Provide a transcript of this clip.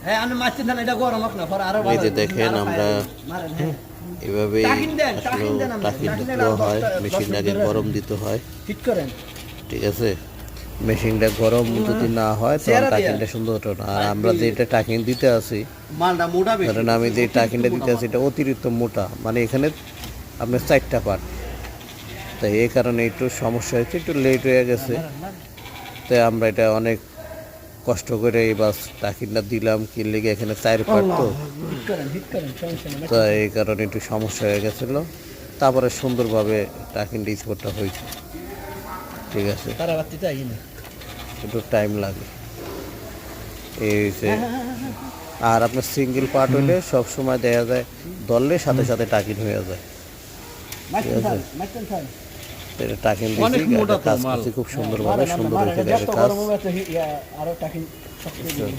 হ্যাঁ আমি মারছেন না, এটা গরম হোক না, পরে আরো এই ভালো যে হবে। দেখেন আরো আমরা মারেন, হ্যাঁ। এভাবেই টাকিন দেন, আসলে টাকিন দেন আপনি, টাকিনটা টাকিন দেন, দেওয়া আর হয়, 10 মেশিনটাকে মিনিট ধরে গরম দিতে হয়, হিট করেন। ঠিক আছে। মেশিনটা গরম যদি না হয় তখন চেহারা দিয়া। টাকিনটা সুন্দর হতো না। আর আমরা যেটা টাকিন দিতে আছি, মালটা মোটা বেশি। ধরেন আমি যে টাকিনটা দিতে আছি এটা অতিরিক্ত মোটা, মানে এখানে আপনার 4টা পার্ট, তাই এই কারণে একটু সমস্যা হয়েছে, একটু লেট হয়ে গেছে। তাই আমরা এটা অনেক কষ্ট করে এই বাস টাকিনটা দিলাম, কি লেগে এখানে 4 পার্ট তো, হিট করেন, হিট করেন, সমস্যা নেই। তো এই কারণে একটু সমস্যা হয়ে গেছিলো। তারপরে সুন্দরভাবে টাকিনটা স্পটটা হয়েছে, ঠিক আছে। তারা বাতিতে আই না। একটু টাইম লাগে এই হচ্ছে। আর আপনার সিঙ্গেল পার্ট হইলে সব সময় দেখা যায় ধরলে সাথে সাথে টাকিন হয়ে যায়, মাইকেন থাল, মাইকেন থাল। তো এটা টাকিন দিয়েছি, অনেক মোটা তো কাজ মাল। করছি খুব সুন্দরভাবে, মারেন, সুন্দর মারেন, হয়েছে যত গাড়ির কাজ। গরম হবে তত আরো টাকিন শক্ত হবে।